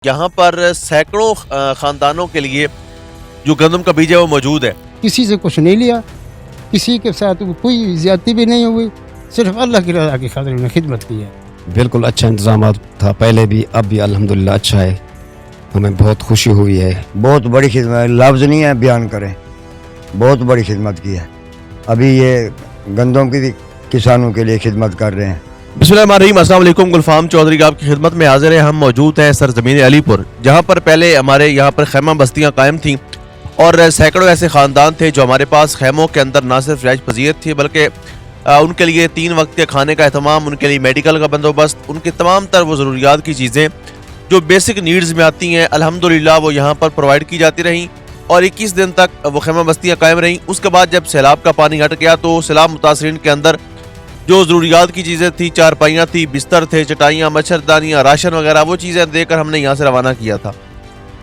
यहाँ पर सैकड़ों खानदानों के लिए जो गंदम का बीज है वो मौजूद है। किसी से कुछ नहीं लिया, किसी के साथ कोई ज्यादती भी नहीं हुई, सिर्फ अल्लाह की रज़ा की खातिर उन्होंने खिदमत की है। बिल्कुल अच्छा इंतजाम था, पहले भी अब भी अल्हम्दुलिल्लाह अच्छा है, हमें बहुत खुशी हुई है। बहुत बड़ी खिदमत है, लफ्ज़ नहीं है बयान करें, बहुत बड़ी खिदमत की है। अभी ये गंदम की किसानों के लिए खिदमत कर रहे हैं। बिस्मिल्लाहिर्रहमानिर्रहीम, अस्सलाम वालेकुम। गुलफाम चौधरी का आपकी खिदमत में हाजिर है। हम मौजूद हैं सरजमीन अलीपुर, जहाँ पर पहले हमारे यहाँ पर खैमा बस्तियाँ कायम थीं और सैकड़ों ऐसे ख़ानदान थे जो हमारे पास खैमों के अंदर ना सिर्फ रिहाइश पजीर थी बल्कि उनके लिए 3 वक्त के खाने का अहतमाम, उनके लिए मेडिकल का बंदोबस्त, उनकी तमाम तर वो ज़रूरियात की चीज़ें जो बेसिक नीड्स में आती हैं अल्हम्दुलिल्लाह वो यहाँ पर प्रोवाइड की जाती रहीं और 21 दिन तक वो खैमा बस्तियाँ कायम रहीं। उसके बाद जब सैलाब का पानी हट गया तो सैलाब मुतासरीन के अंदर जो ज़रूरियात की चीज़ें थी, चारपाइयाँ थी, बिस्तर थे, चटाइयाँ, मच्छरदानियाँ, राशन वगैरह, वो चीज़ें देकर हमने यहाँ से रवाना किया था।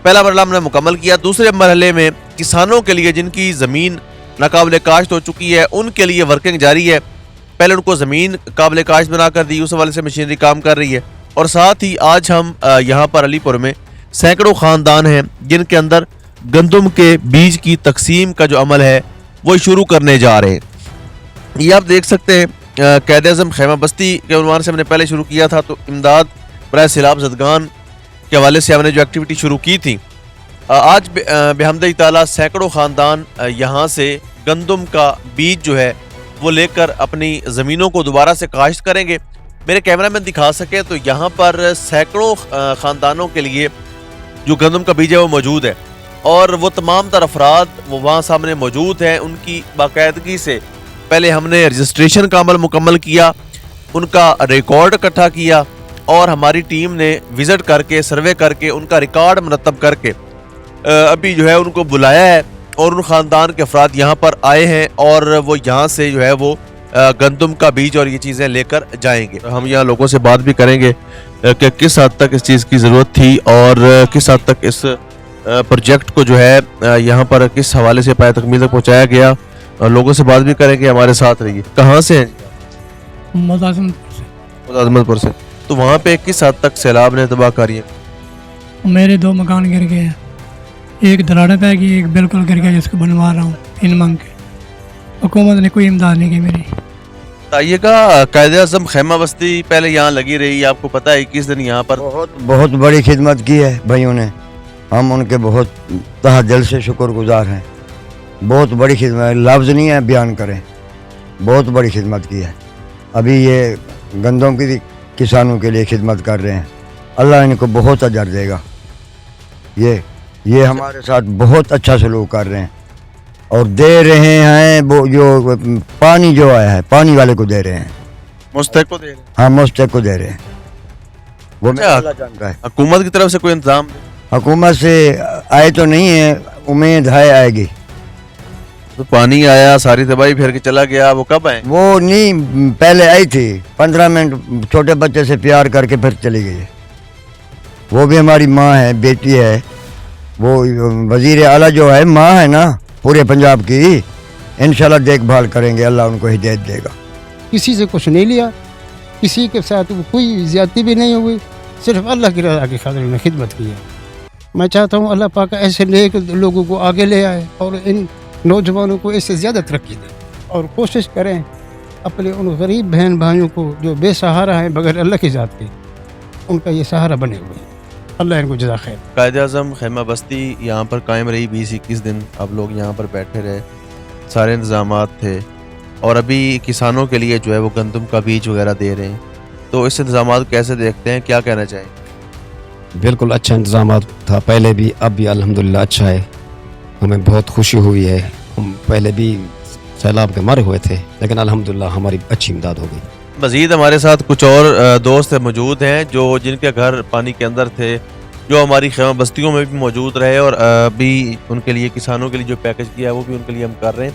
पहला मरहला हमने मुकम्मल किया। दूसरे मरहले में किसानों के लिए जिनकी ज़मीन नाकाबिल काश्त हो चुकी है उनके लिए वर्किंग जारी है। पहले उनको ज़मीन काबिल काश्त बना कर दी, उस हवाले से मशीनरी काम कर रही है और साथ ही आज हम यहाँ पर अलीपुर में सैकड़ों ख़ानदान हैं जिनके अंदर गंदम के बीज की तकसीम का जो अमल है वो शुरू करने जा रहे हैं। ये आप देख सकते हैं क़ायद-ए-आज़म खैमा बस्ती के उन्वान से हमने पहले शुरू किया था, तो इमदाद बराए सैलाब ज़दगान के हवाले से हमने जो एक्टिविटी शुरू की थी, आज बिहम्दिल्लाह ताला सैकड़ों ख़ानदान यहाँ से गंदम का बीज जो है वो लेकर अपनी ज़मीनों को दोबारा से काश्त करेंगे। मेरे कैमरा मैन दिखा सके तो यहाँ पर सैकड़ों ख़ानदानों के लिए जो गंदम का बीज है वो मौजूद है और वो तमाम तर अफराद वो वहाँ सामने मौजूद हैं। उनकी बाकायदगी से पहले हमने रजिस्ट्रेशन का अमल मुकम्मल किया, उनका रिकॉर्ड इकट्ठा किया और हमारी टीम ने विज़िट करके सर्वे करके उनका रिकॉर्ड मुरतब करके अभी जो है उनको बुलाया है और उन ख़ानदान के अफराद यहाँ पर आए हैं और वो यहाँ से जो है वो गंदम का बीज और ये चीज़ें लेकर जाएंगे। हम यहाँ लोगों से बात भी करेंगे कि किस हद तक इस चीज़ की ज़रूरत थी और किस हद तक इस प्रोजेक्ट को जो है यहाँ पर किस हवाले से पाया तकमील तक पहुँचाया गया। लोगों से बात भी करेंगे, हमारे साथ रहिए। कहाँ से हैं? मुज़ाज़मतपुर से। तो वहाँ पे किस हद तक सैलाब ने तबाह करी है? मेरे 2 मकान गिर गए हैं, एक दराड़ा पै गई, एक बिल्कुल गिर गया जिसको बनवा रहा हूँ इन मांग के। हुकूमत ने कोई इमदाद नहीं की मेरी। बताइएगा, क़ायद-ए-आज़म खैमा बस्ती पहले यहाँ लगी रही, आपको पता है 21 दिन यहाँ पर बहुत बड़ी खिदमत की है भाइयों ने, हम उनके बहुत तहे दिल से शुक्रगुजार हैं। बहुत बड़ी खिदमत है, लफ्ज़ नहीं है बयान करें, बहुत बड़ी खिदमत की है। अभी ये गंदम की किसानों के लिए खिदमत कर रहे हैं, अल्लाह इनको बहुत अजर देगा। ये हमारे साथ बहुत अच्छा सलूक कर रहे हैं और दे रहे हैं। वो जो पानी जो आया है पानी वाले को दे रहे हैं, मुस्तहिक को दे रहे हैं। हाँ, मुस्तहिक को दे रहे हैं। वो अल्लाह जानता है। हुकूमत की तरफ से कोई इंतजाम? हुकूमत से आए तो नहीं है, उम्मीद है आएगी। तो पानी आया, सारी तबाही फिर के चला गया, वो कब आए? वो नहीं, पहले आई थी 15 मिनट, छोटे बच्चे से प्यार करके फिर चली गई। वो भी हमारी माँ है, बेटी है। वो वजीर आला जो है माँ है ना पूरे पंजाब की, इंशाल्लाह देखभाल करेंगे, अल्लाह उनको हिदायत देगा। किसी से कुछ नहीं लिया, किसी के साथ कोई ज्यादती भी नहीं हुई, सिर्फ अल्लाह की रज़ा की खातिर उन्होंने खिदमत की है। मैं चाहता हूँ अल्लाह पाक ऐसे नेक लोगों को आगे ले आए और इन नौजवानों को इससे ज़्यादा तरक्की दे और कोशिश करें अपने उन गरीब बहन भाइयों को जो बेसहारा हैं बगैर अल्लाह की ज़ात के, उनका ये सहारा बने हुए हैं। अल्लाह इनको जज़ा खैर। क़ायद-ए-आज़म खैमा बस्ती यहाँ पर कायम रही 20-21 दिन, अब लोग यहाँ पर बैठे रहे, सारे इंतज़ामात थे और अभी किसानों के लिए जो है वो गंदम का बीज वगैरह दे रहे हैं। तो इस इंतज़ामात कैसे देखते हैं, क्या कहना चाहें? बिल्कुल अच्छा इंतजाम था, पहले भी अब भी अल्हम्दुलिल्लाह अच्छा है, हमें बहुत खुशी हुई है। हम पहले भी सैलाब के मारे हुए थे लेकिन अल्हम्दुलिल्लाह हमारी अच्छी इमदाद हो गई। मज़ीद हमारे साथ कुछ और दोस्त मौजूद हैं जो जिनके घर पानी के अंदर थे, जो हमारी खैमा बस्तियों में भी मौजूद रहे और अभी उनके लिए किसानों के लिए जो पैकेज किया है वो भी उनके लिए हम कर रहे हैं।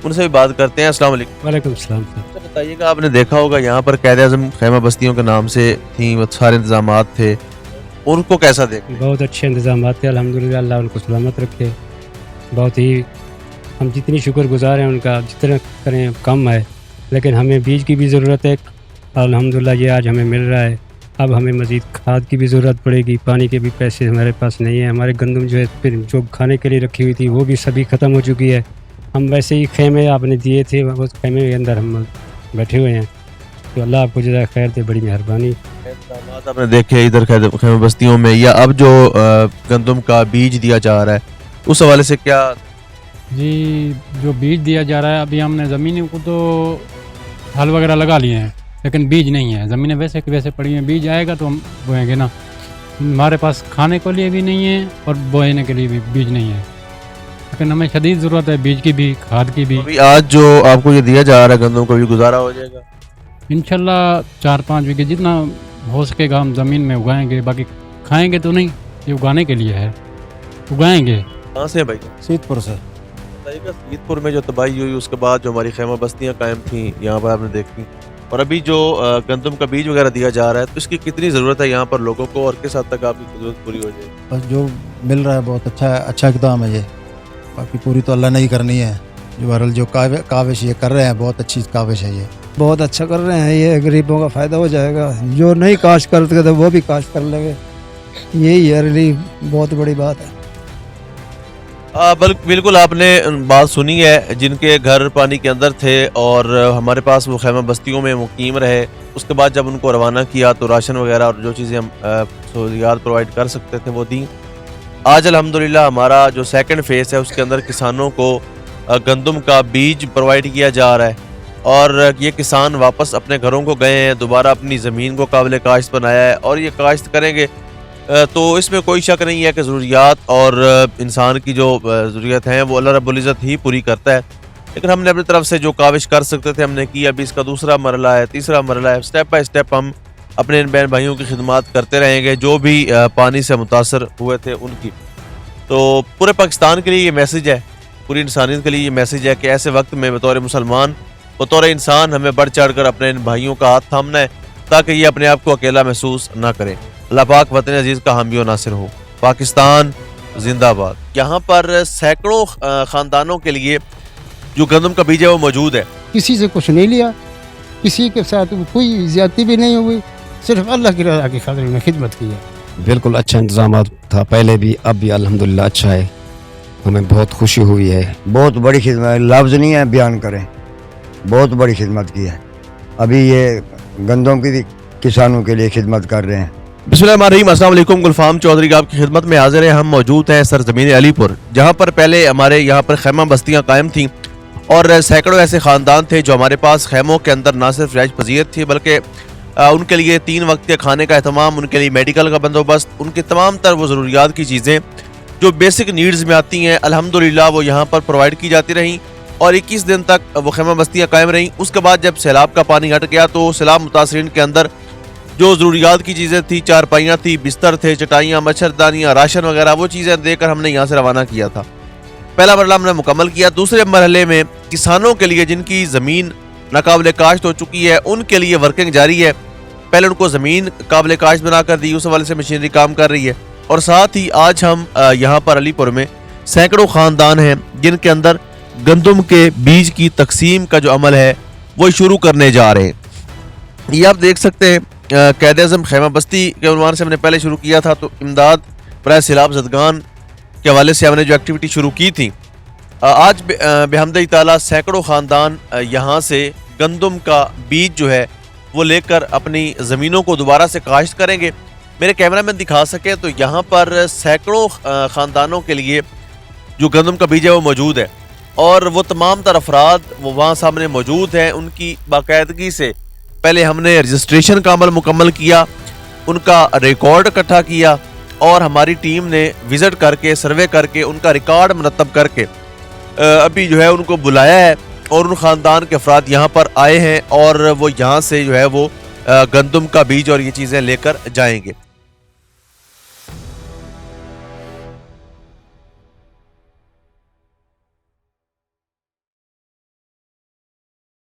उनसे भी बात करते हैं। अस्सलाम वालेकुम। वालेकुम सलाम। तो बताइएगा, आपने देखा होगा यहाँ पर क़ायद-ए-आज़म खैमा बस्तियों के नाम से थी, वो सारे इंतजाम थे, उनको कैसा देखें? बहुत अच्छे इंतजाम थे अल्हम्दुलिल्लाह, अल्लाह उनको सलामत रखे। बहुत ही हम जितनी शुक्रगुजार हैं उनका, जितना करें कम है, लेकिन हमें बीज की भी ज़रूरत है। अल्हम्दुलिल्लाह ये आज हमें मिल रहा है अब हमें मज़ीद खाद की भी ज़रूरत पड़ेगी, पानी के भी पैसे हमारे पास नहीं है। हमारे गंदम जो है फिर जो खाने के लिए रखी हुई थी वो भी सभी ख़त्म हो चुकी है। हम वैसे ही खेमे आपने दिए थे, उस खेमे के अंदर हम बैठे हुए हैं। तो अल्लाह आपको जज़ाए खैर दे, बड़ी मेहरबानी। इक़दामात आपने देखे इधर खैमे बस्तियों में, या अब जो गंदम का बीज दिया जा रहा है उस हवाले से क्या? जी, जो बीज दिया जा रहा है, अभी हमने ज़मीनों को तो हल वगैरह लगा लिए हैं, लेकिन बीज नहीं है। ज़मीनें वैसे की वैसे पड़ी हैं, बीज आएगा तो हम बोएंगे ना। हमारे पास खाने के लिए भी नहीं है और बोने के लिए भी बीज नहीं है, लेकिन हमें शदीद ज़रूरत है बीज की भी, खाद की भी। अभी आज जो आपको ये दिया जा रहा है गंदम का भी गुजारा हो जाएगा इंशाल्लाह 4-5 बीघे जितना हो सकेगा हम ज़मीन में उगाएंगे, बाकी खाएंगे तो नहीं, ये उगाने के लिए है, उगाएंगे। कहाँ से है भाई? सीतपुर से। बताइएगा, सीतपुर में जो तबाही हुई उसके बाद जो हमारी खैमा बस्तियाँ कायम थी यहाँ पर आपने देखी, और अभी जो गंदम का बीज वगैरह दिया जा रहा है, तो इसकी कितनी ज़रूरत है यहाँ पर लोगों को, और किस हद तक आपकी ज़रूरत पूरी हो जाएगी? बस जो मिल रहा है बहुत अच्छा है, अच्छा इक़दाम है ये, बाकी पूरी तो अल्लाह ने ही करनी है। जो बहरहाल जो काविश ये कर रहे हैं, बहुत अच्छी काविश है ये। बहुत अच्छा कर रहे हैं, ये गरीबों का फ़ायदा हो जाएगा। जो नहीं काश्त करते थे वो भी काश्त कर लेंगे, यही है रिलीफ, बहुत बड़ी बात है। बिल्कुल आपने बात सुनी है, जिनके घर पानी के अंदर थे और हमारे पास वो खैमा बस्तियों में मुकीम रहे, उसके बाद जब उनको रवाना किया तो राशन वगैरह और जो चीज़ें हम सहूलियात प्रोवाइड कर सकते थे वो दी। आज अल्हम्दुलिल्लाह हमारा जो सेकंड फेज़ है उसके अंदर किसानों को गंदम का बीज प्रोवाइड किया जा रहा है, और ये किसान वापस अपने घरों को गए हैं, दोबारा अपनी ज़मीन को काबिल काश्त बनाया है और ये काश्त करेंगे। तो इसमें कोई शक नहीं है कि ज़रूरियात और इंसान की जो ज़रूरियत हैं वो अल्लाह रब्बुल इज़्ज़त ही पूरी करता है, लेकिन हमने अपनी तरफ से जो काविश कर सकते थे हमने की। अभी इसका दूसरा मरला है, तीसरा मरला है, स्टेप बाय स्टेप हम अपने इन बहन भाइयों की खिदमत करते रहेंगे जो भी पानी से मुतासर हुए थे उनकी। तो पूरे पाकिस्तान के लिए ये मैसेज है, पूरी इंसानियत के लिए ये मैसेज है कि ऐसे वक्त में बतौर मुसलमान, बतौर इंसान हमें बढ़ चढ़ कर अपने इन भाइयों का हाथ थामना है, ताकि ये अपने आप को अकेला महसूस ना करें। अल्लाह पाक वतन अजीज़ का हामी व नासिर हो। पाकिस्तान जिंदाबाद। यहाँ पर सैकड़ों ख़ानदानों के लिए जो गंदम का बीज है वो मौजूद है। किसी से कुछ नहीं लिया, किसी के साथ कोई ज़्यादती भी नहीं हुई, सिर्फ अल्लाह की रज़ा की खातिर में खिदमत की है। बिल्कुल अच्छा इंतज़ाम था पहले भी, अब भी अल्हम्दुलिल्लाह अच्छा है। हमें बहुत खुशी हुई है। बहुत बड़ी खिदमत है, लफ्ज़ नहीं है बयान करें, बहुत बड़ी खिदमत की है। अभी ये गंदम की किसानों के लिए खिदमत कर रहे हैं। बिस्मिल्लाहिर्रहमानिर्रहीम, अस्सलाम वालेकुम। गुलफाम चौधरी आपकी खिदमत में हाजिर है। हम मौजूद हैं सरजमीन अलीपुर, जहाँ पर पहले हमारे यहाँ पर खैमा बस्तियाँ कायम थीं और सैकड़ों ऐसे ख़ानदान थे जो हमारे पास खैमों के अंदर ना सिर्फ रिहाइश पजीर थी, बल्कि उनके लिए 3 वक्त के खाने का अहतमाम, उनके लिए मेडिकल का बंदोबस्त, उनकी तमाम तर वो ज़रूरियात की चीज़ें जो बेसिक नीड्स में आती हैं अल्हम्दुलिल्लाह वो यहाँ पर प्रोवाइड की जाती रहीं और 21 दिन तक वो खैमा बस्तियाँ कायम रहीं। उसके बाद जब सैलाब का पानी हट गया तो सैलाब मुतासरीन के अंदर जो ज़रूरियात की चीज़ें थी, चारपाइयाँ थी, बिस्तर थे, चटाइयाँ, मच्छरदानियाँ, राशन वगैरह, वो चीज़ें देकर हमने यहाँ से रवाना किया था। पहला मरला हमने मुकम्मल किया। दूसरे मरहले में किसानों के लिए जिनकी ज़मीन नाकाबिल काश्त हो चुकी है उनके लिए वर्किंग जारी है। पहले उनको ज़मीन काबिल काश्त बना कर दी, उस हवाले से मशीनरी काम कर रही है। और साथ ही आज हम यहाँ पर अलीपुर में सैकड़ों ख़ानदान हैं जिनके अंदर गंदम के बीज की तकसीम का जो अमल है वो शुरू करने जा रहे हैं। ये आप देख सकते हैं, कैद-ए-आज़म खैमा बस्ती के उन्वान से हमने पहले शुरू किया था, तो इमदाद बराए सैलाब ज़दगान के हवाले से हमने जो एक्टिविटी शुरू की थी, आज बिहम्दिल्लाह ताला सैकड़ों ख़ानदान यहाँ से गंदम का बीज जो है वो लेकर अपनी ज़मीनों को दोबारा से काश्त करेंगे। मेरे कैमरा मैन दिखा सके तो यहाँ पर सैकड़ों ख़ानदानों के लिए जो गंदम का बीज है वो मौजूद है और वो तमाम तर अफराद वो वहाँ सामने मौजूद हैं। उनकी बाकायदगी से पहले हमने रजिस्ट्रेशन का अमल मुकम्मल किया, उनका रिकॉर्ड इकट्ठा किया और हमारी टीम ने विज़िट करके, सर्वे करके, उनका रिकॉर्ड मुरतब करके अभी जो है उनको बुलाया है और उन ख़ानदान के अफराद यहाँ पर आए हैं और वो यहाँ से जो है वो गंदम का बीज और ये चीज़ें लेकर जाएंगे।